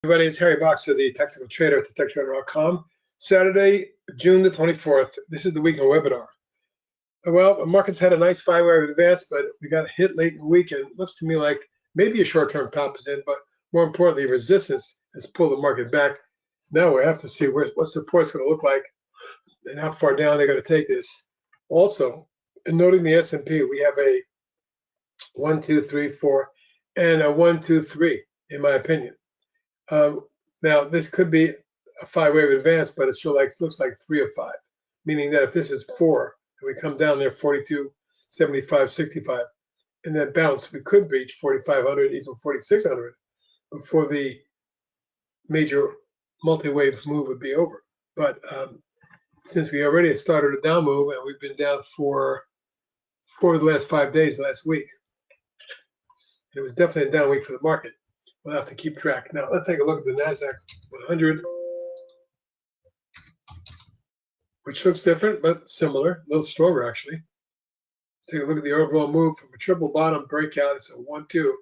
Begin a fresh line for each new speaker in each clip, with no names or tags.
Everybody, it's Harry Boxer, the technical trader at thetechtrader.com. Saturday, June the 24th. This is the weekend webinar. Well, the market's had a nice 5-hour advance, but we got hit late in the week, and it looks to me like maybe a short-term top is in, but more importantly, resistance has pulled the market back. Now we have to see what support's going to look like and how far down they're going to take this. Also, in noting the S&P, we have a 1, 2, 3, 4, and a 1, 2, 3, in my opinion. Now, this could be a 5-wave advance, but it looks like 3 of 5, meaning that if this is 4 and we come down there 42, 75, 65, and then bounce, we could reach 4,500, even 4,600 before the major multi-wave move would be over. But since we already started a down move and we've been down for the last 5 days last week, it was definitely a down week for the market. We'll have to keep track. Now, let's take a look at the Nasdaq 100, which looks different, but similar, a little stronger, actually. Take a look at the overall move from a triple bottom breakout. It's a 1, 2.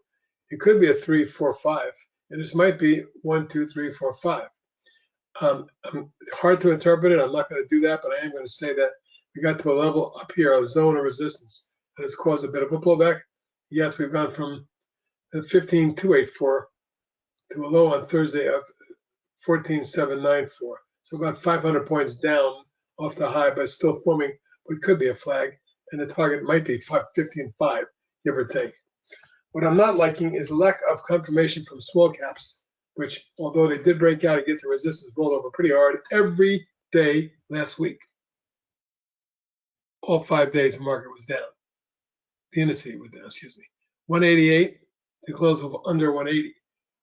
It could be a 3, 4, 5. And this might be 1, 2, 3, 4, 5. Hard to interpret it. I'm not going to do that, but I am going to say that we got to a level up here, a zone of resistance, that has caused a bit of a pullback. Yes, we've gone from 15,284 to a low on Thursday of 14,794. So about 500 points down off the high, but still forming what could be a flag, and the target might be 15.5, give or take. What I'm not liking is lack of confirmation from small caps, which, although they did break out and get the resistance rolled over pretty hard every day last week. All 5 days the market was down. The indices was down, 188 to close of under 180.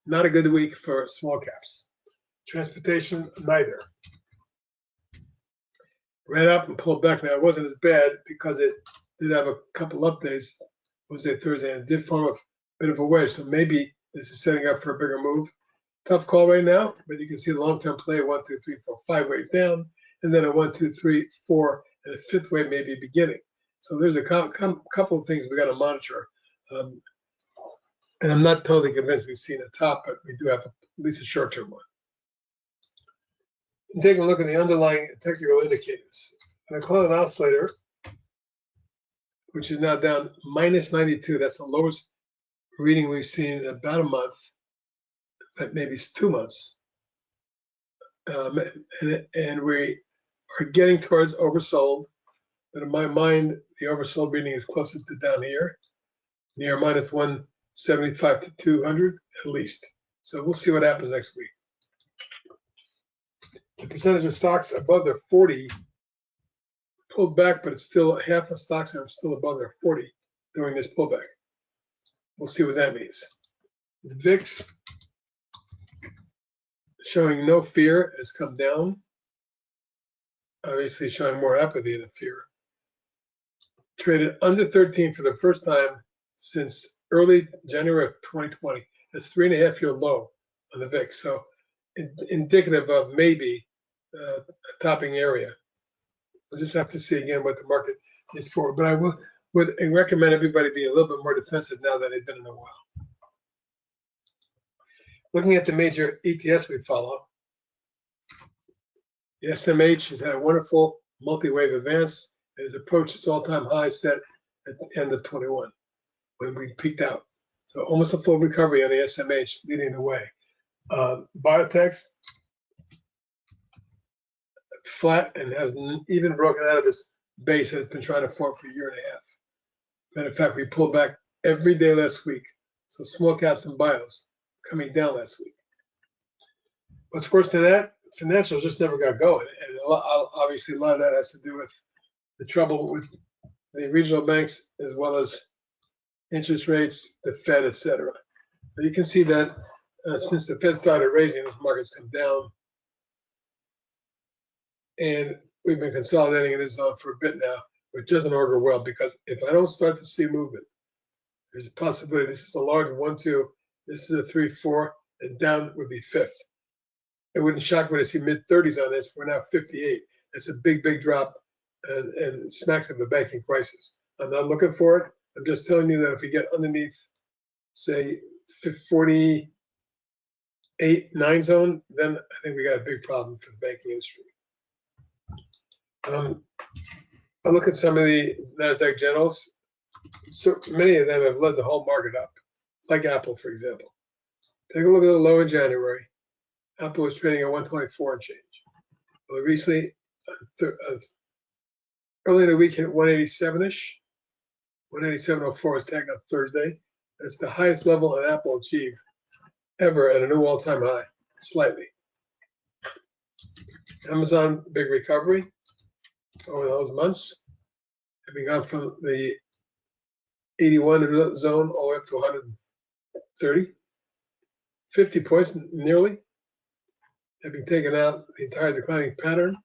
Not a good week for small caps. Transportation, neither. Ran up and pulled back. Now, it wasn't as bad because it did have a couple updates Wednesday, Thursday, and it did form a bit of a wedge. So maybe this is setting up for a bigger move. Tough call right now, but you can see the long-term play, 1, 2, 3, 4, 5 wave down, and then a 1, 2, 3, 4, and a 5th wave maybe beginning. So there's a couple of things we got to monitor. And I'm not totally convinced we've seen a top, but we do have at least a short-term one. And take a look at the underlying technical indicators. And I call it an oscillator, which is now down -92. That's the lowest reading we've seen in about a month, maybe 2 months. And we are getting towards oversold. But in my mind, the oversold reading is closer to down here, near -175 to 200 at least. So we'll see what happens next week. The percentage of stocks above their 40 pulled back, but it's still half of stocks are still above their 40 during this pullback. We'll see what that means. The VIX, showing no fear, has come down. Obviously showing more apathy than fear. Traded under 13 for the first time since early January of 2020. That's 3.5-year low on the VIX. So indicative of maybe a topping area. We'll just have to see again what the market is for. But I would recommend everybody be a little bit more defensive now that they've been in a while. Looking at the major ETFs we follow, the SMH has had a wonderful multi-wave advance. It has approached its all-time high set at the end of 21 when we peaked out. So almost a full recovery on the SMH, leading the way. Biotechs, flat and hasn't even broken out of this base that it's been trying to form for a year and a half. Matter of fact, we pulled back every day last week. So small caps and bios coming down last week. What's worse than that? Financials just never got going. And obviously a lot of that has to do with the trouble with the regional banks as well as interest rates, the Fed, etc. So you can see that since the Fed started raising, this market's come down. And we've been consolidating in this zone for a bit now, which doesn't augur well, because if I don't start to see movement, there's a possibility this is a large 1, 2, this is a 3, 4, and down would be 5th. It wouldn't shock me to see mid-30s on this. We're now 58. That's a big, big drop and smacks of a banking crisis. I'm not looking for it. I'm just telling you that if we get underneath, say, 48, 8, 9 zone, then I think we got a big problem for the banking industry. I look at some of the Nasdaq generals. So many of them have led the whole market up, like Apple, for example. Take a look at the low in January. Apple was trading at 124 and change. Well, recently, early in the week, hit 187-ish. 187.04 was tagged up Thursday. That's the highest level that Apple achieved ever at a new all-time high, slightly. Amazon, big recovery over those months, having gone from the 81 zone all the way up to 130, 50 points nearly, having taken out the entire declining pattern,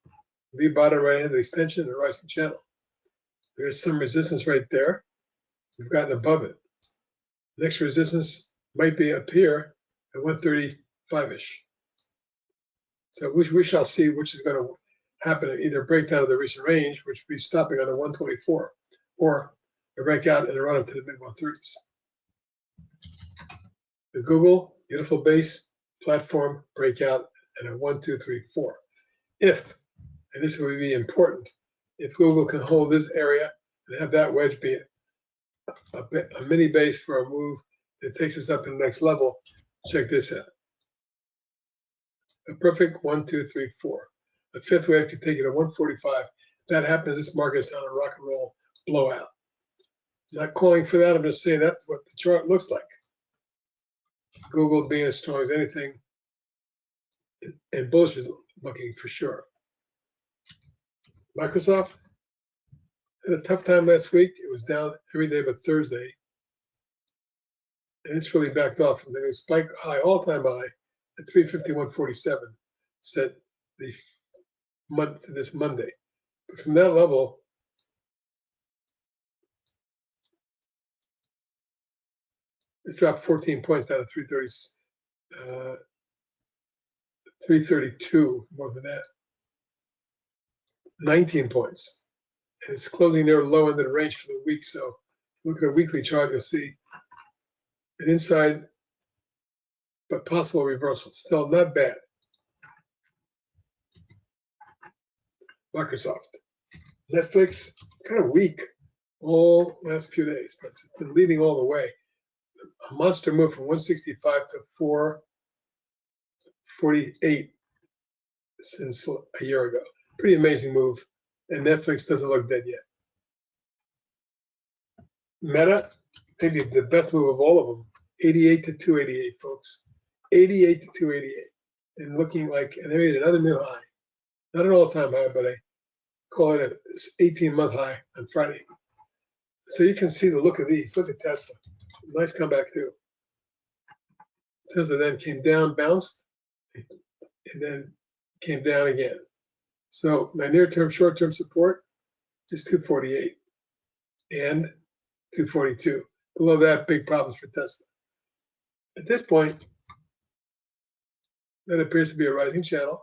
rebottom right into the extension and rising channel. There's some resistance right there. We've gotten above it. Next resistance might be up here at 135-ish. So we shall see which is going to happen, either breakdown of the recent range, which will be stopping under 124, or a breakout and a run up to the mid-130s. The Google, beautiful base, platform, breakout, and a 1, 2, 3, 4. If, and this would be important, if Google can hold this area and have that wedge be a mini base for a move that takes us up to the next level, check this out. A perfect 1, 2, 3, 4. A fifth wave could take it to 145. If that happens, this market is on a rock and roll blowout. Not calling for that, I'm just saying that's what the chart looks like. Google being as strong as anything, and bullish is looking for sure. Microsoft had a tough time last week. It was down every day but Thursday. And it's really backed off from the new spike high, all-time high at 351.47, set the month this Monday. But from that level, it dropped 14 points down to 332, more than that. 19 points. And it's closing near the low end of the range for the week. So look at a weekly chart, you'll see an inside but possible reversal. Still not bad. Microsoft. Netflix, kind of weak all last few days, but it's been leading all the way. A monster move from 165 to 448 since a year ago. Pretty amazing move. And Netflix doesn't look dead yet. Meta, maybe the best move of all of them, 88 to 288, folks. 88 to 288. And looking like, and they made another new high. Not an all-time high, but I call it an 18-month high on Friday. So you can see the look of these. Look at Tesla. Nice comeback too. Tesla then came down, bounced, and then came down again. So my near-term, short-term support is 248 and 242. Below that, big problems for Tesla. At this point, that appears to be a rising channel.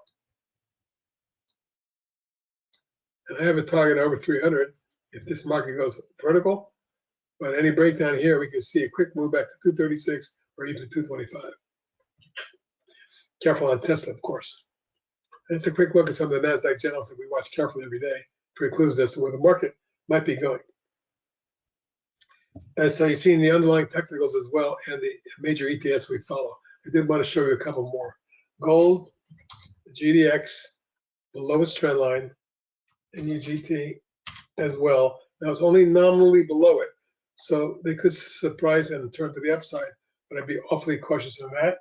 And I have a target over 300 if this market goes vertical. But any breakdown here, we can see a quick move back to 236 or even 225. Careful on Tesla, of course. And it's a quick look at some of the Nasdaq generals that we watch carefully every day for clues as to where the market might be going. And so you've seen the underlying technicals as well and the major ETFs we follow. I did want to show you a couple more. Gold, GDX, below its trend line, and UGT as well. Now it's only nominally below it. So they could surprise and turn to the upside, but I'd be awfully cautious on that.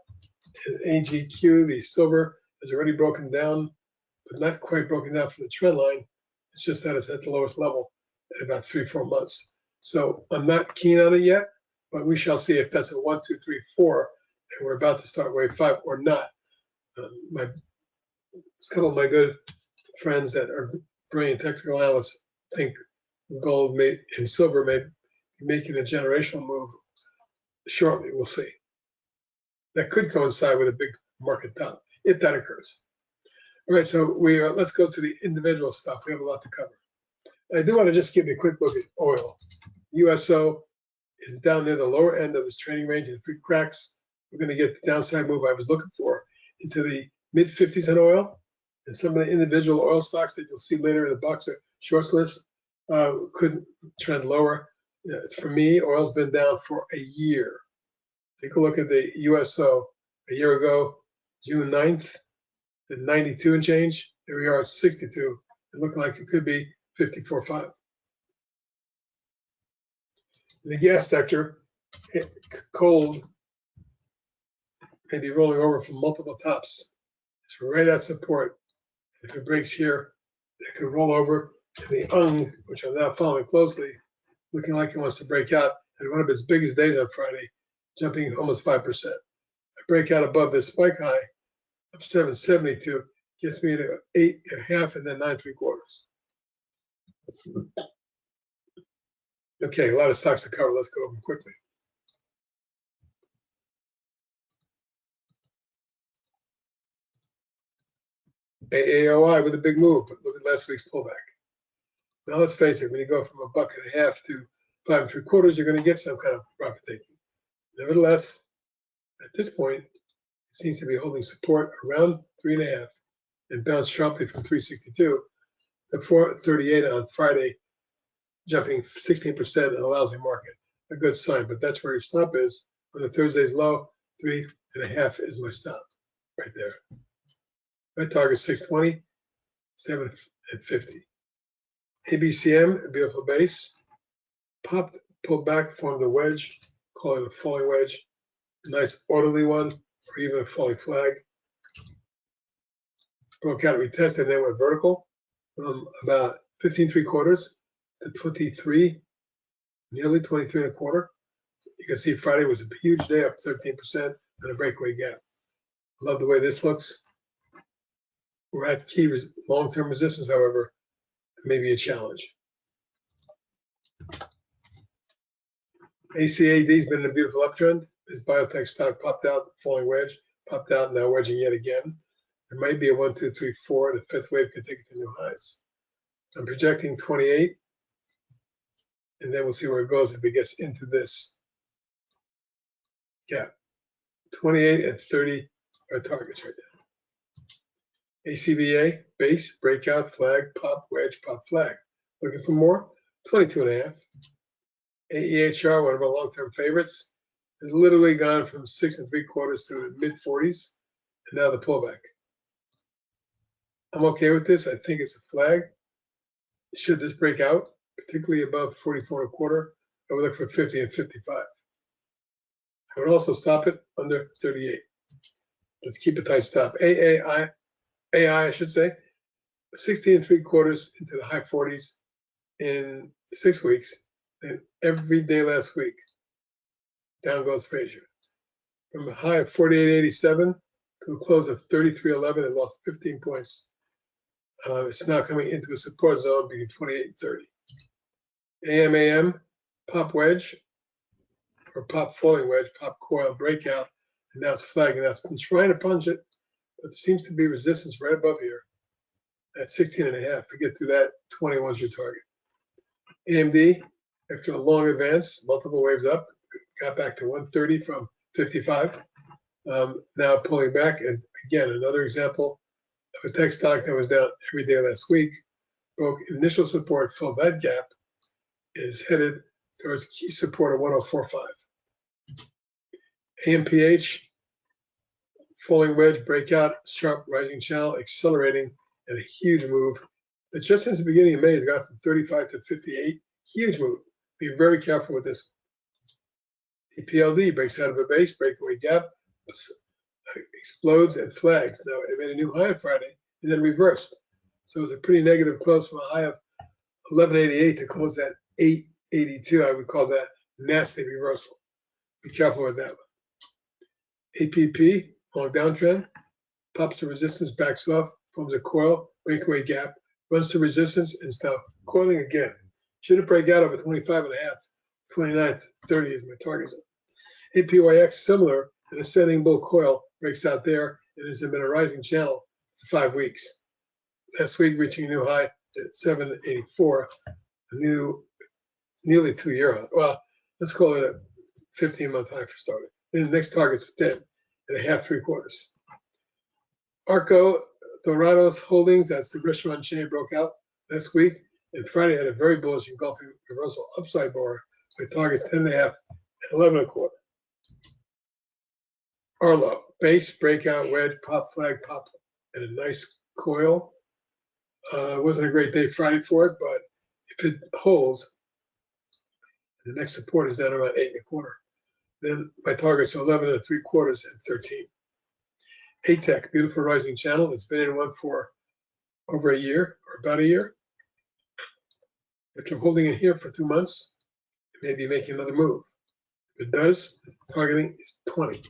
And AGQ, the silver, has already broken down, but not quite broken down from the trend line. It's just that it's at the lowest level in about 3-4 months. So I'm not keen on it yet, but we shall see if that's a 1, 2, 3, 4, and we're about to start wave 5 or not. A couple of my good friends that are brilliant technical analysts think gold and silver may be making a generational move shortly. We'll see. That could coincide with a big market top if that occurs. All right, so let's go to the individual stuff. We have a lot to cover. I do want to just give you a quick look at oil. USO is down near the lower end of its trading range and free cracks. we're going to get the downside move I was looking for into the mid 50s on oil, and some of the individual oil stocks that you'll see later in the box shorts list could trend lower. For me, oil's been down for a year. Take a look at the USO a year ago, June 9th, at 92 and change. Here we are at 62. It looked like it could be 54.5. In the gas sector, cold may be rolling over from multiple tops. It's right at support. If it breaks here, it could roll over. And the UNG, which I'm now following closely, looking like it wants to break out at one of its biggest days on Friday, jumping almost 5%. A breakout above this spike high of 772 gets me to 8.5 and then 9.75. Okay, a lot of stocks to cover. Let's go over them quickly. AAOI with a big move, but look at last week's pullback. Now let's face it, when you go from $1.50 to 5.75, you're going to get some kind of profit taking. Nevertheless, at this point, it seems to be holding support around 3.5 and bounced sharply from 362 to 438 on Friday, jumping 16% in a lousy market. A good sign, but that's where your stop is. On the Thursday's low, 3.5 is my stop right there. My target 620, 750. ABCM, a beautiful base, popped, pulled back, formed a wedge, call it a falling wedge, a nice orderly one, or even a falling flag. Broke out, retested, and then went vertical from about 15.75 to 23, nearly 23.25. You can see Friday was a huge day, up 13% on a breakaway gap. Love the way this looks. We're at key long-term resistance, however, maybe a challenge. ACAD's been in a beautiful uptrend. This biotech stock popped out, falling wedge, popped out, now wedging yet again. There might be a 1, 2, 3, 4. The fifth wave could take it to new highs. I'm projecting 28, and then we'll see where it goes if it gets into this gap. 28 and 30 are targets right now. ACBA, base, breakout, flag, pop, wedge, pop, flag. Looking for more? 22.5. AEHR, one of our long-term favorites, has literally gone from 6.75 to the mid-40s, and now the pullback. I'm okay with this. I think it's a flag. Should this break out, particularly above 44.25, I would look for 50 and 55. I would also stop it under 38. Let's keep a tight stop. AI, I should say, 16.75 into the high 40s in 6 weeks, and every day last week, down goes Frazier. From a high of 48.87 to a close of 33.11, and lost 15 points. It's now coming into a support zone between 28 and 30. AMAM, pop wedge, or pop falling wedge, pop coil breakout, and now it's flagging. Now it's been trying to punch it, but there seems to be resistance right above here at 16.5. To get through that, 21's your target. AMD, after a long advance, multiple waves up, got back to 130 from 55. Now pulling back, and again, another example of a tech stock that was down every day last week, broke initial support, filled that gap, is headed towards key support of 104.5. AMPH, falling wedge, breakout, sharp rising channel, accelerating, and a huge move. But just since the beginning of May, it's gone from 35 to 58. Huge move. Be very careful with this. EPLD breaks out of a base, breakaway gap, explodes and flags. Now it made a new high on Friday and then reversed. So it was a pretty negative close from a high of 1188 to close at 882. I would call that nasty reversal. Be careful with that one. APP, long downtrend, pops the resistance, backs off, forms a coil, breakaway gap, runs to resistance, and is now coiling again. Should it break out over 25.5, 29, 30 is my target zone. APYX, similar, an ascending bull coil, breaks out there and has been a rising channel for 5 weeks. Last week, reaching a new high at 784, a new nearly 2-year high. Well, let's call it a 15-month high for starting. Then the next target's 10.5 3/4. Arco Dorados Holdings, that's the restaurant chain, broke out last week, and Friday had a very bullish engulfing reversal upside bar with targets 10.5 and 11.25. Arlo, base, breakout, wedge, pop, flag, pop, and a nice coil. It wasn't a great day Friday for it, but if it holds, the next support is down around 8.25. Then my targets are 11 3/4 and 13. ATEC, beautiful rising channel. It's been in one for over a year or about a year. After holding it here for 2 months, it may be making another move. If it does, targeting is 20.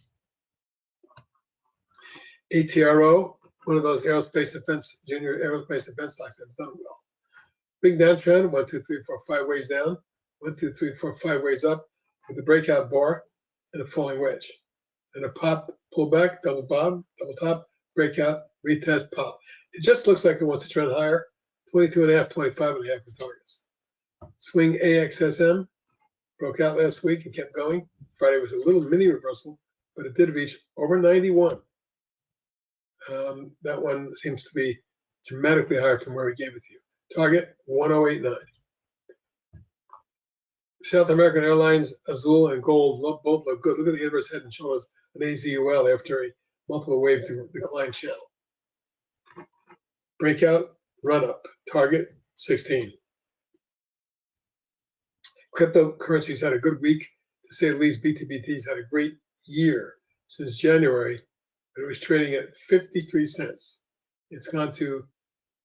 ATRO, one of those aerospace defense, junior aerospace defense stocks that have done well. Big downtrend, 1, 2, 3, 4, 5 ways down, 1, 2, 3, 4, 5 ways up with a breakout bar and a falling wedge. And a pop, pullback, double bottom, double top, breakout, retest, pop. It just looks like it wants to trend higher, 22.5, 25.5 for targets. Swing AXSM broke out last week and kept going. Friday was a little mini reversal, but it did reach over 91. That one seems to be dramatically higher from where we gave it to you. Target 1089. South American Airlines, Azul and Gold both look good. Look at the inverse head and shoulders on AZUL after a multiple wave to decline channel. Breakout, run up. Target 16. Cryptocurrencies had a good week. To say the least, BTBT's had a great year since January. It was trading at 53 cents. It's gone to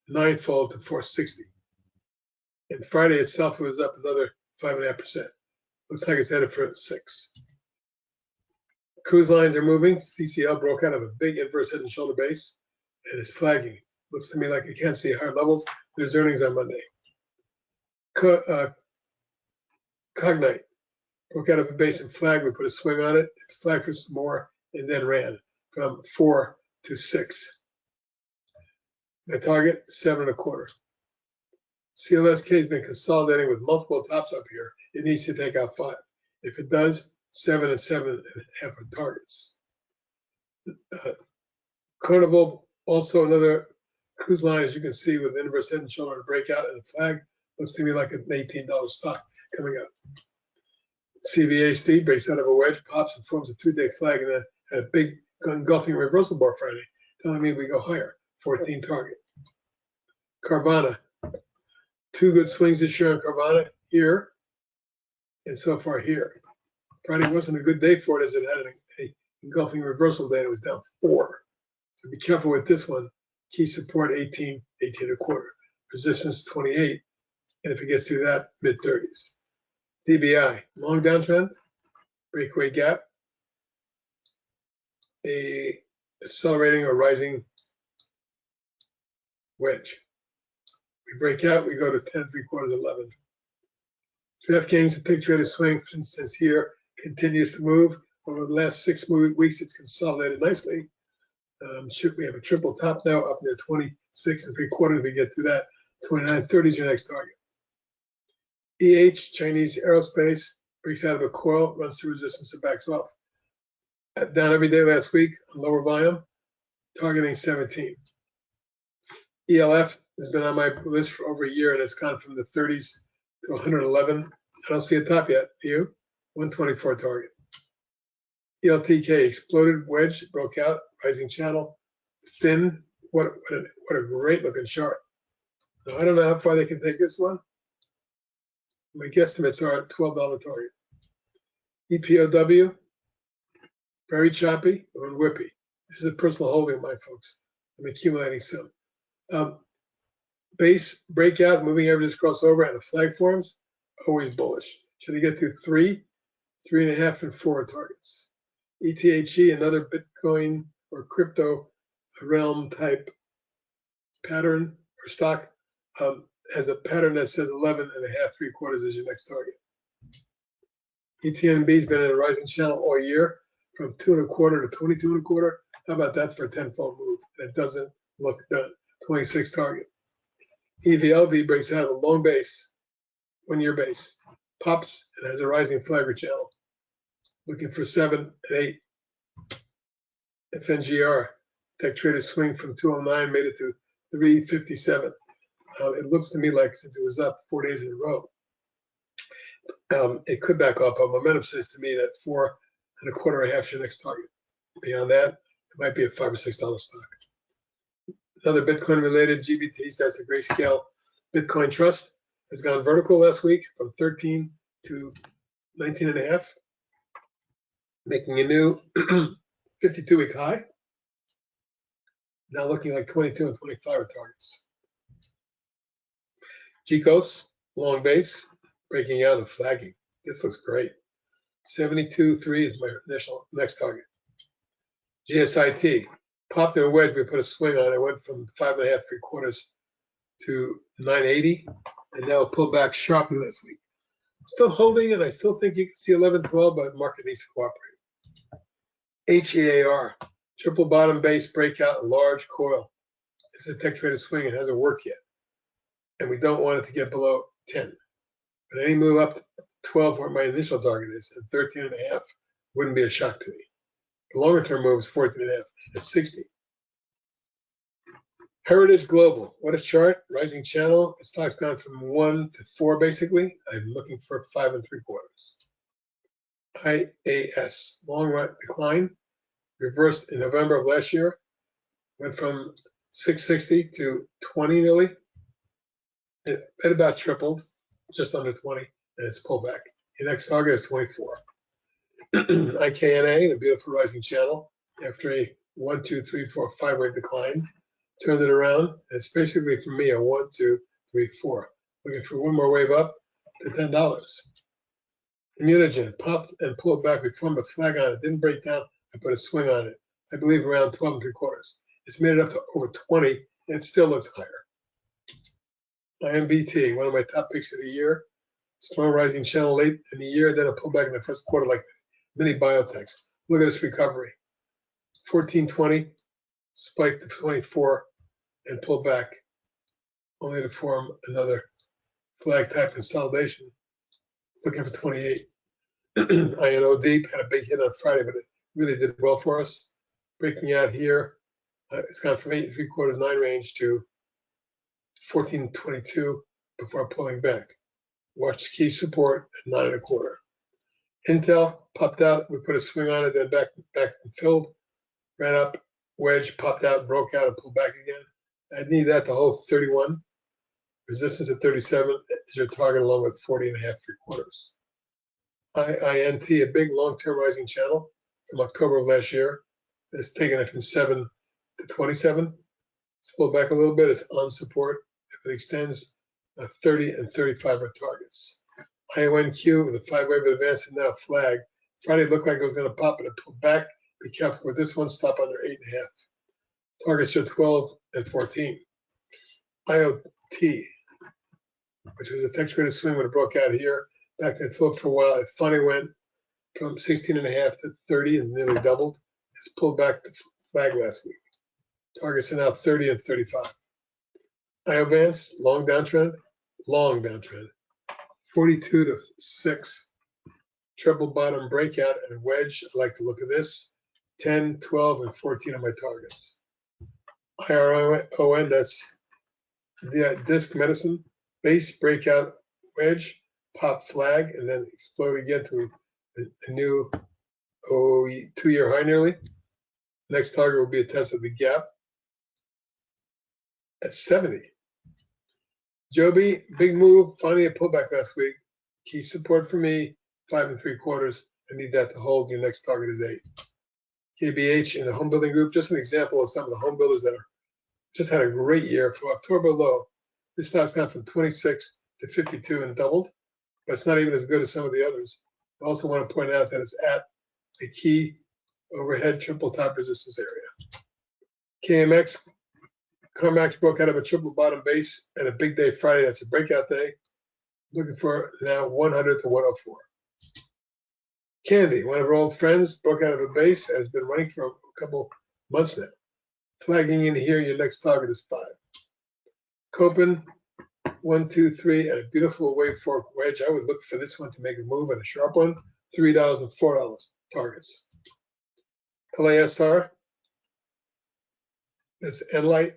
ninefold to 460. And Friday itself was up another 5.5%. Looks like it's headed for 6. Cruise lines are moving. CCL broke out of a big inverse head and shoulder base and is flagging. Looks to me like it can't see higher levels. There's earnings on Monday. Cognite broke out of a base and flag. We put a swing on it. It flagged for some more and then ran from 4 to 6. My target, 7.25. CLSK has been consolidating with multiple tops up here. It needs to take out 5. If it does, 7 and 7.5 are targets. Carnival, also another cruise line, as you can see, with inverse head and shoulder breakout and a flag. Looks to me like an $18 stock coming up. CVAC breaks out of a wedge, pops and forms a 2-day flag, and then had a big engulfing reversal bar Friday, telling me we go higher, 14 target. Carvana, 2 good swings this year on Carvana, here and so far here. Friday wasn't a good day for it as it had an engulfing reversal day. It was down 4. So be careful with this one. Key support 18, 18.25. Resistance 28. And if it gets through that, mid-30s. DBI, long downtrend, breakaway gap, a accelerating or rising wedge. We break out, we go to 10 3/4, 11. DraftKings, the picture of the swing since here continues to move. Over the last 6 weeks, it's consolidated nicely. We have a triple top now up near 26 3/4. We get through that, 29.30 is your next target. Chinese aerospace, breaks out of a coil, runs through resistance and backs off. Down every day last week on lower volume, targeting 17. ELF has been on my list for over a year and it's gone from the 30s to 111. I don't see a top yet. Do you? 124 target. ELTK, exploded wedge, broke out, rising channel, thin. What a great looking chart. Now, I don't know how far they can take this one. My guesstimates are at $12 target. EPOW, very choppy and whippy. This is a personal holding of mine, folks. I'm accumulating some. Base breakout, moving averages crossover, and the flag forms, always bullish. Should they get through 3, 3.5, and 4 targets. ETHE, another Bitcoin or crypto realm type pattern or stock, has a pattern that says 11.5 3/4 is your next target. ETNB has been in a rising channel all year from 2.25 to 22.25. How about that for a 10-fold move? That doesn't look done. 26 target. EVLV breaks out of a long base, 1-year base, pops and has a rising flagger channel. looking for 7 and 8. FNGR, tech trader swing from 209, made it to 357. It looks to me like since it was up 4 days in a row, it could back up. But momentum says to me that 4 1/4 and a half is your next target. Beyond that, it might be a $5 or $6 stock. Another Bitcoin related GBTs, that's a Grayscale Bitcoin Trust, has gone vertical last week from 13 to 19 and a half, making a new 52-week high. Now looking like 22 and 25 are targets. GCOS, long base, breaking out and flagging. This looks great. 72.3 is my initial next target. GSIT, popped their wedge, we put a swing on it, went from 5.5, 3/4 to 980, and now pulled back sharply last week. Still holding, and I still think you can see 11, 12, but the market needs to cooperate. HEAR, triple bottom base breakout, large coil. This is a tech traded swing. It hasn't worked yet, and we don't want it to get below 10. But any move up to 12, where my initial target is, and 13 and a half, wouldn't be a shock to me. The longer term move is 14 and a half at 60. Heritage Global, what a chart, rising channel. The stock's gone from 1 to 4 basically. I'm looking for 5 3/4. IAS, long run decline, reversed in November of last year, went from 660 to 20 nearly. It about tripled, just under 20, and it's pulled back. Your next target is 24. IKNA, the beautiful rising channel, after a 1, 2, 3, 4, 5-way decline, turned it around. It's basically for me a 1, 2, 3, 4. Looking for one more wave up to $10. Immunogen popped and pulled back. We formed a flag on it. Didn't break down. I put a swing on it. I believe around 12 3/4. It's made it up to over 20, and it still looks higher. IMBT, one of my top picks of the year. Strong rising channel late in the year, then a pullback in the first quarter like many biotechs. Look at this recovery. 14.20, spiked to 24, and pulled back, only to form another flag type consolidation. Looking for 28. INOD had a big hit on Friday, but it really did well for us. Breaking out here, it's gone from 8 3/4, 9 range to 14.22 before pulling back. Watch key support at 9 1/4. Intel popped out. We put a swing on it, then back and filled. Ran up, wedge, popped out, broke out, and pulled back again. I need that to hold 31. Resistance at 37 is your target, along with 40 and a half 3/4. IINT, a big long-term rising channel from October of last year. It's taken it from 7 to 27. It's pulled back a little bit. It's on support. If it extends, 30 and 35 are targets. IONQ with a 5-wave advance and now flag. Friday looked like it was going to pop, but it pulled back. Be careful with this one. Stop under 8 and a half. Targets are 12 and 14. IoT, which was a tech traded swing when it broke out here. Back and flipped for a while. It finally went from 16 and a half to 30 and nearly doubled. It's pulled back the flag last week. Targets are now 30 and 35. Iovance, long downtrend. 42 to 6. Triple bottom breakout and a wedge. I like to look at this. 10, 12, and 14 are my targets. IRON, that's the disc medicine. Base breakout wedge. Pop flag, and then explode again to a new 2-year high nearly. Next target will be a test of the gap at 70. Joby, big move, finally a pullback last week. Key support for me, 5 3/4. I need that to hold. Your next target is 8. KBH in the home building group, just an example of some of the home builders that are just had a great year. For October low, this stock's gone from 26 to 52 and doubled. But it's not even as good as some of the others. I also want to point out that it's at a key overhead triple top resistance area. KMX, CarMax broke out of a triple bottom base and a big day Friday. That's a breakout day. Looking for now 100 to 104. Candy, one of our old friends, broke out of a base, has been running for a couple months now. Flagging in here, your next target is 5. Copen, 1, 2, 3, and a beautiful wave fork wedge. I would look for this one to make a move and a sharp one. $3 and $4. targets. LASR, that's Enlight,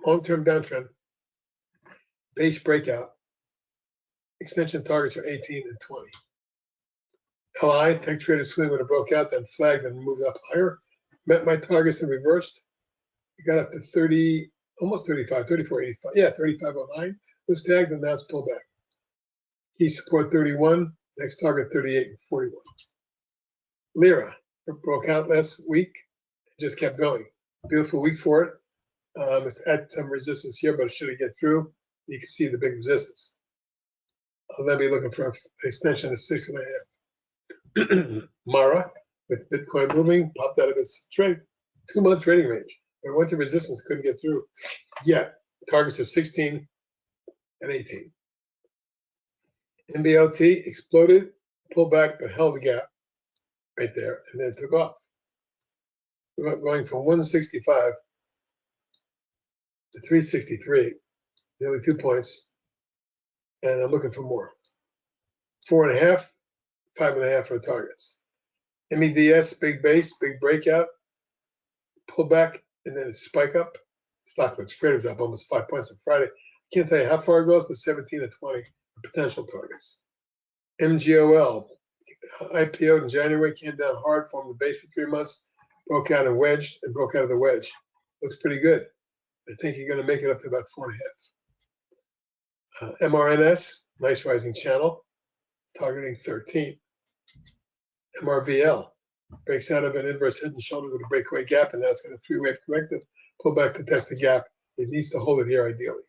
long-term downtrend, base breakout, extension targets are 18 and 20. LI, tech traded swing when it broke out, then flagged and moved up higher. Met my targets and reversed. We got up to 30, almost 35, 34.85. Yeah, 35.09 was tagged, and now it's pullback. Key support 31, next target 38.41. Lira broke out last week, just kept going. Beautiful week for it. It's at some resistance here, but it should get through. You can see the big resistance. I'll then be looking for an extension of 6.5. Mara, with Bitcoin moving, popped out of its 2-month trading range. But it went to resistance, couldn't get through yet. Targets are 16 and 18. NBLT exploded, pulled back, but held the gap right there, and then took off. We're going from 165 to 363, nearly 2 points, and I'm looking for more. 4.5, 5.5 for the targets. MEDS, big base, big breakout, pull back, and then spike up. Stock looks great. It was up almost 5 points on Friday. I can't tell you how far it goes, but 17 to 20 are potential targets. MGOL, IPO'd in January, came down hard, formed the base for 3 months, broke out and wedged, and broke out of the wedge. Looks pretty good. I think you're going to make it up to about 4.5. MRNS, nice rising channel, targeting 13. MRVL breaks out of an inverse head and shoulder with a breakaway gap, and now it's got a 3-wave corrective. Pull back to test the gap. It needs to hold it here ideally.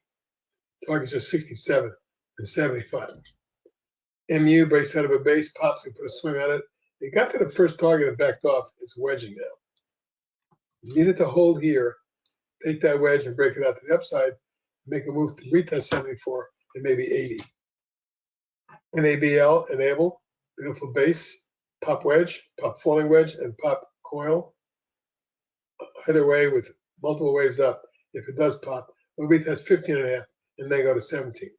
Targets are 67 and 75. MU breaks out of a base, pops, we put a swing on it. It got to the first target and backed off. It's wedging now. You need it to hold here, take that wedge and break it out to the upside, make a move to retest 74 and maybe 80. NABL, enable, beautiful base, pop wedge, pop falling wedge, and pop coil. Either way, with multiple waves up, if it does pop, we'll retest 15.5 and then go to 17.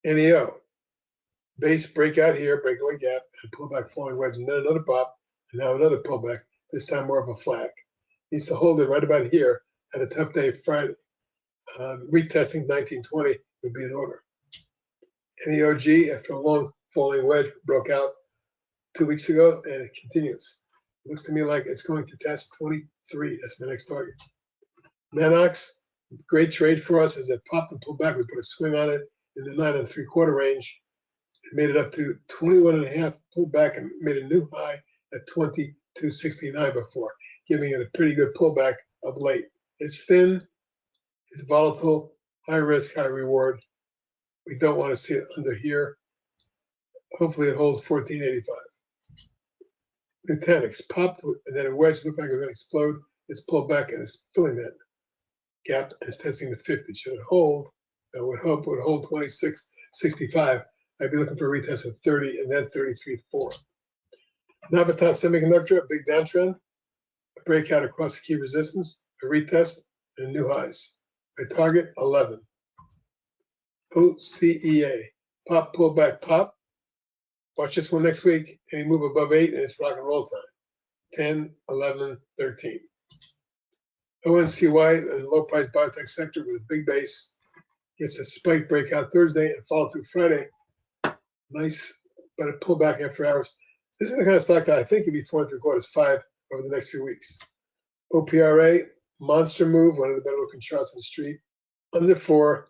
NEO, base breakout here, breakaway gap, and pullback falling wedge, and then another pop, and now another pullback, this time more of a flag. Needs to hold it right about here at a tough day Friday. Retesting 1920 would be in order. NEOG, after a long falling wedge, broke out 2 weeks ago, and it continues. It looks to me like it's going to test 23. That's my next target. Manox, great trade for us as it popped and pulled back. We put a swing on it in the 9 3/4 range. It made it up to 21.5, pulled back and made a new high at 22.69 before, giving it a pretty good pullback of late. It's thin, it's volatile, high risk, high reward. We don't want to see it under here. Hopefully it holds 14.85. Nutanix popped and then a wedge looked like it was going to explode. It's pulled back and it's filling that gap and it's testing the 50. Should it hold? I would hope it would hold 26.65. I'd be looking for a retest of 30 and then 33.4. Navitas Semiconductor, a big downtrend, a breakout across the key resistance, a retest, and new highs. My target 11. OCEA, pop, pull back, pop. Watch this one next week. Any move above 8 and it's rock and roll time. 10, 11, 13. ONCY, a low price biotech sector with a big base, gets a spike breakout Thursday and follow through Friday. Nice, but a pullback after hours. This is the kind of stock that I think could be 4 3/4, 5 over the next few weeks. OPRA, monster move, one of the better looking charts on the street. Under 4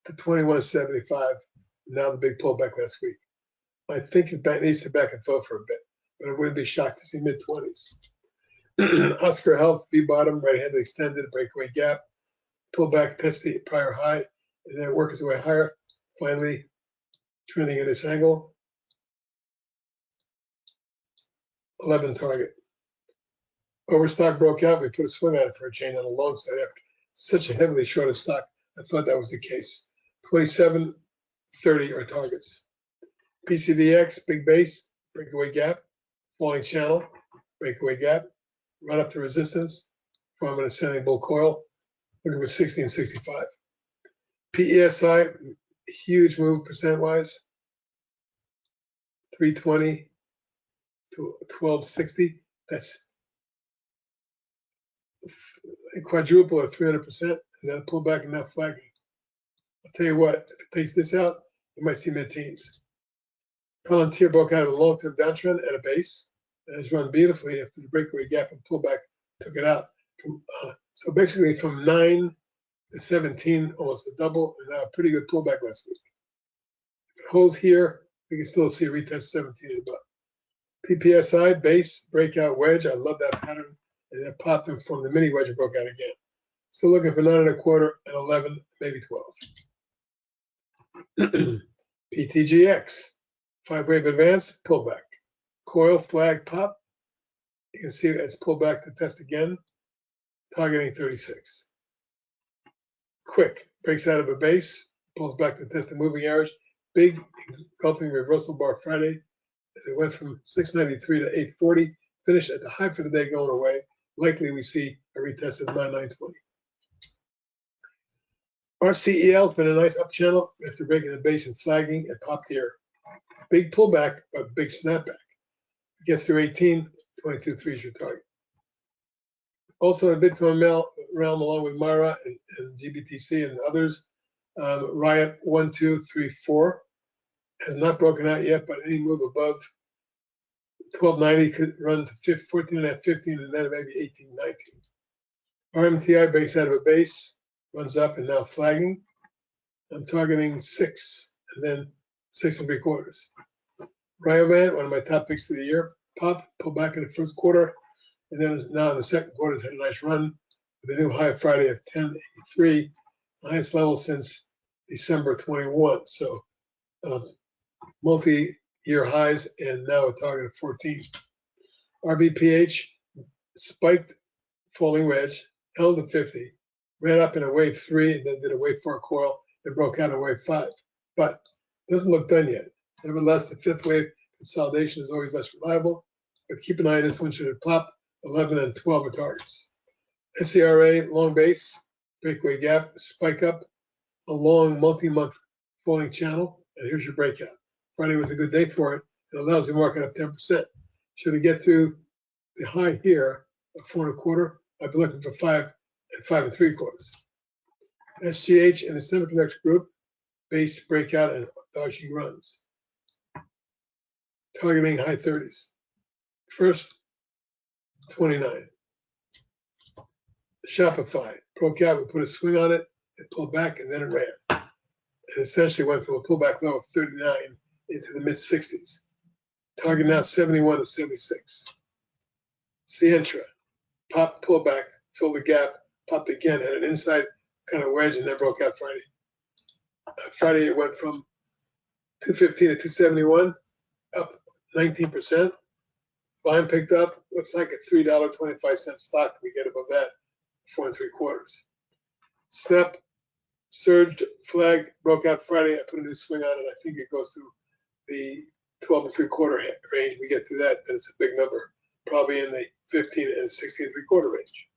to 21.75. Now the big pullback last week. I think it needs to back and forth for a bit, but I wouldn't be shocked to see mid-20s. Oscar Health, V-bottom, right-handed extended, breakaway gap, pull back, test the prior high, and then work its way higher, finally trending at this angle. 11 target. Overstock broke out. We put a swing on it for a chain on the long side after such a heavily shorted stock. I thought that was the case. 27, 30 are targets. PCDX, big base, breakaway gap, falling channel, breakaway gap, run up to resistance, from an ascending bull coil, looking for 16.65. PESI, huge move percent-wise. 320 to 1260. That's a quadruple of 300%, and then pull back and now flagging. I'll tell you what, if it takes this out, you might see mid-teens. Palantir broke out of a long-term downtrend at a base and has run beautifully after the breakaway gap and pullback took it out. So basically from 9 to 17, almost a double, and now a pretty good pullback last week. If it holds here, we can still see a retest 17 and above. PPSI, base, breakout wedge. I love that pattern. And then popped them from the mini wedge and broke out again. Still looking for 9.25 and 11, maybe 12. PTGX, 5-wave advance, pullback. Coil, flag, pop. You can see it's pulled back to test again, targeting 36. Quick, breaks out of a base, pulls back to test the moving average. Big engulfing reversal bar Friday. It went from 693 to 840, finished at the high for the day going away. Likely we see a retest of 9920. RCEL has been a nice up channel after breaking the base and flagging. It popped here. Big pullback, but big snapback. It gets to 18, 22.3 is your target. Also in the Bitcoin realm, along with Mara and GBTC and others, Riot 1, 2, 3, 4 has not broken out yet, but any move above 1290 could run to 14.5, 15, and then maybe 18, 19. RMTI breaks out of a base, runs up and now flagging. I'm targeting 6 and then 6.75. Ryovan, one of my top picks of the year, popped, pulled back in the first quarter, and then now in the second quarter, it's had a nice run with a new high Friday of 1083, highest level since December 21. So multi-year highs, and now a target of 14. RBPH spiked, falling wedge, held at 50, ran up in a wave 3, and then did a wave 4 coil and broke out in wave 5. But doesn't look done yet. Nevertheless, the 5th wave consolidation is always less reliable, but keep an eye on this one. Should it pop, 11 and 12 are targets. SCRA, long base, breakaway gap, spike up, a long multi-month falling channel, and here's your breakout. Friday was a good day for it. It allows the market up 10%. Should it get through the high here of 4.25, I'd be looking for 5 and 5.75. SGH and the semiconductor group, base breakout and dodging runs. Targeting high 30s. First, 29. Shopify broke out, we put a swing on it, it pulled back, and then it ran. It essentially went from a pullback low of 39 into the mid 60s. Target now 71 to 76. Sientra, pop, pullback, filled the gap, popped again, had an inside kind of wedge, and then broke out Friday. Friday it went from 215 to 271, up 19%. Volume picked up, looks like a $3.25 stock. We get above that, 4.75. Snap surged, flagged, broke out Friday. I put a new swing on it. I think it goes through the 12.75 range. We get to that, then it's a big number, probably in the 15 and 16.75 range.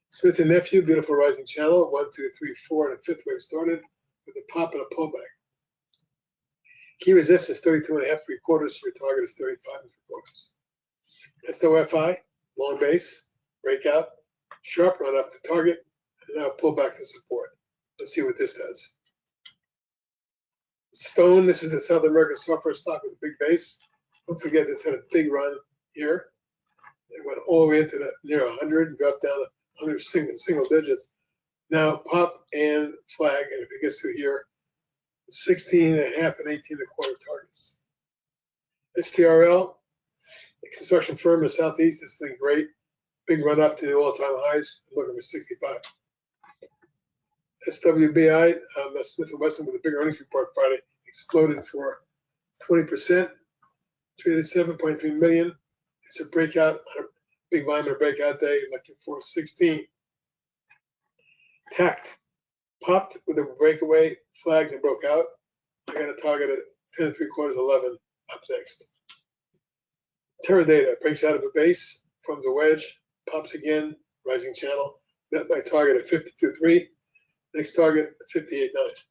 Smith & Nephew, beautiful rising channel, 1, 2, 3, 4, and a 5th wave started with a pop and a pullback. Key resistance 32.5 3/4. Your target is 35 3/4. SOFI, long base, breakout, sharp run up to target, and now pull back to support. Let's see what this does. Stone, this is a South American software stock with a big base. Don't forget this had a big run here. It went all the way into the near 100 and dropped down to 100 single digits. Now pop and flag, and if it gets through here, 16.5 and 18.25 targets. STRL, the construction firm in the Southeast, this thing great. Big run up to the all-time highs. I'm looking for 65. SWBI, Smith & Wesson with a big earnings report Friday, exploded for 20%, 307.3 million. It's a breakout, a big volume of a breakout day, looking for 16. Tact, popped with a breakaway, flagged and broke out. I got a target at 10.75, 11 up next. Teradata breaks out of a base, forms a wedge, pops again, rising channel. Met my target at 52.3. Next target, 58.9.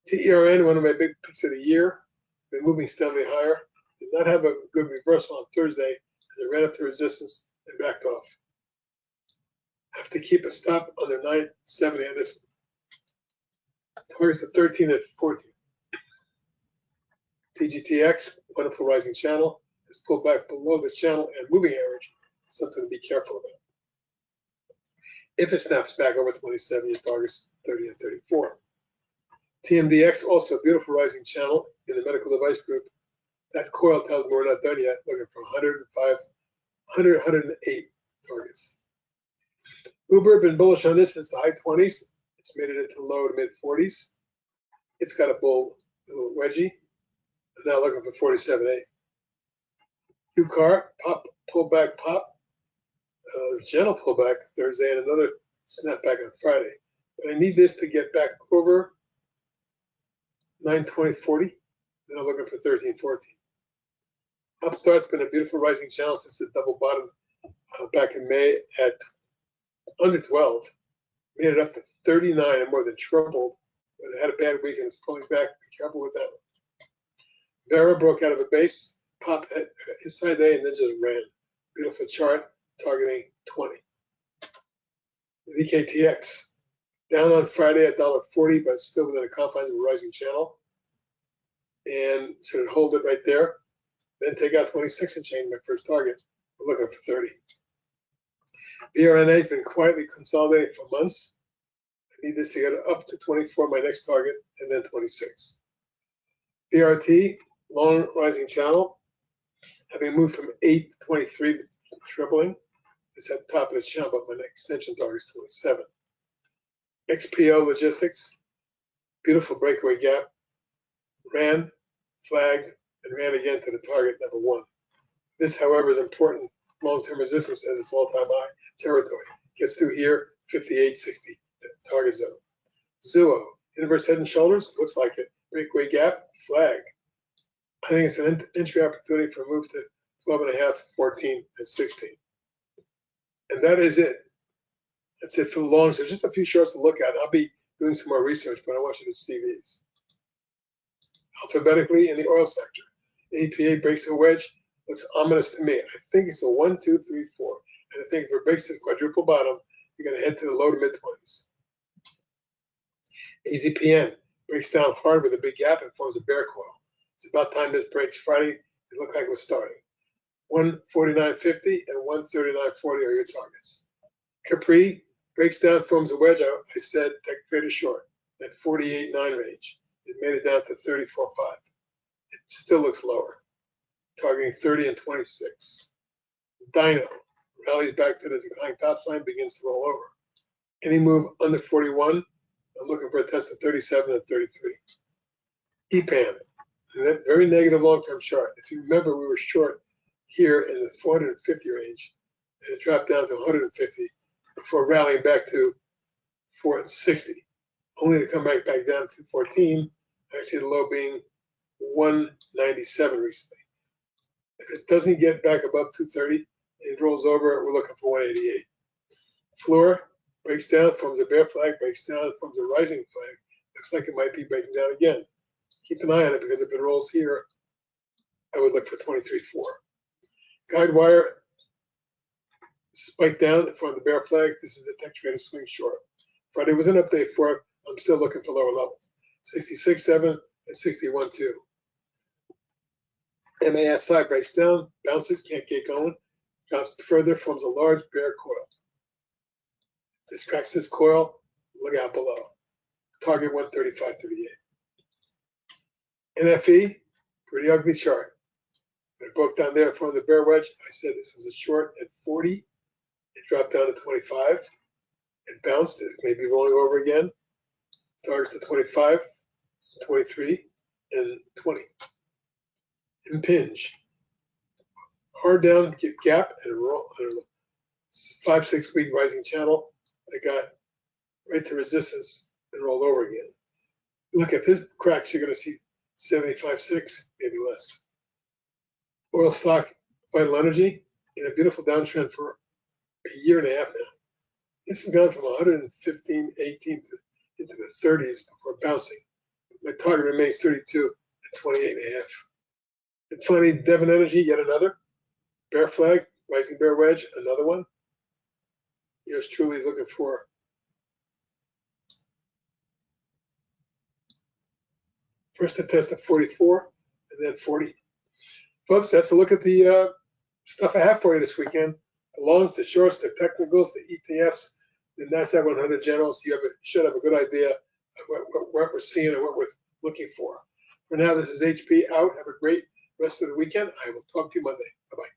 TERN, one of my big picks of the year. been moving steadily higher. Did not have a good reversal on Thursday as it ran up to resistance and backed off. Have to keep a stop under 970 on this one. Targets at 13 and 14. TGTX, wonderful rising channel, has pulled back below the channel and moving average, something to be careful about. If it snaps back over 27, your targets 30 and 34. TMDX, also a beautiful rising channel in the medical device group. That coil tells me we're not done yet, looking for 105, 100, 108 targets. Uber, been bullish on this since the high 20s. It's made it into low to mid 40s. It's got a little wedgie. Now looking for 47.8. UCAR, pop, pullback, pop. Gentle pullback Thursday and another snapback on Friday. But I need this to get back over 920.40. Then I'm looking for 13.14. Upstart's been a beautiful rising channel since the double bottom back in May at under 12. Made it up to 39 and more than tripled. But it had a bad week and it's pulling back. Be careful with that one. Vera broke out of a base, popped inside day, and then just ran. Beautiful chart targeting 20. VKTX down on Friday at $1.40, but still within the confines of a rising channel. And so hold it right there. Then take out 26 and change my first target. We're looking for 30. BRNA has been quietly consolidating for months. I need this to get up to 24, my next target, and then 26. BRT, long rising channel, having moved from 8 to 23, tripling. It's at the top of the channel, but my next extension target is 27. XPO Logistics, beautiful breakaway gap, ran, flagged, and ran again to the target number 1. This, however, is important long-term resistance as it's all-time high territory. Gets through here, 58.60, target zone. Zuo, inverse head and shoulders, looks like it. Breakaway gap, flag. I think it's an entry opportunity for a move to 12.5, 14, and 16. And that is it. That's it for the long. So just a few shorts to look at. I'll be doing some more research, but I want you to see these. Alphabetically in the oil sector, APA breaks a wedge. Looks ominous to me. I think it's a 1, 2, 3, 4. And I think if it breaks this quadruple bottom, you're going to head to the low to mid 20s. EZPN breaks down hard with a big gap and forms a bear coil. It's about time this breaks. Friday, it looked like it was starting. 149.50 and 139.40 are your targets. Capri breaks down, forms a wedge. I said tech trader short at 48.9 range. It made it down to 34.5. It still looks lower, targeting 30 and 26. Dino rallies back to the declining top line, begins to roll over. Any move under 41, I'm looking for a test of 37 and 33. EPAM, that very negative long-term chart. If you remember, we were short here in the 450 range, and it dropped down to 150 before rallying back to 460, only to come back down to 14, actually the low being 197 recently. If it doesn't get back above 230, it rolls over, we're looking for 188. Floor breaks down, forms a bear flag, breaks down, forms a rising flag. Looks like it might be breaking down again. Keep an eye on it because if it rolls here, I would look for 23.4. Guide wire spiked down, formed the bear flag. This is a tech trader swing short. Friday was an update for it. I'm still looking for lower levels. 66.7 and 61.2. MASI breaks down, bounces, can't get going, drops further, forms a large bear coil. This cracks this coil, look out below. Target 135.38. NFE, pretty ugly chart. When it broke down there from the bear wedge, I said this was a short at 40. It dropped down to 25. It bounced. It may be rolling over again. Targets to 25, 23, and 20. Impinge. Hard down, gap, and roll. 5-6 week rising channel. I got right to resistance and rolled over again. Look, if this cracks, you're going to see 75.6, maybe less. Oil stock, Vital Energy, in a beautiful downtrend for a year and a half now. This has gone from 115, 18 into the 30s before bouncing. My target remains 32 28.5. And finally, Devon Energy, yet another bear flag, rising bear wedge, another one. Yours truly is looking for first a test of 44 and then 40. Folks, that's a look at the stuff I have for you this weekend. The longs, the shorts, the technicals, the ETFs, the Nasdaq 100 generals. You should have a good idea of what we're seeing and what we're looking for. For now, this is HP out. Have a great rest of the weekend. I will talk to you Monday. Bye-bye.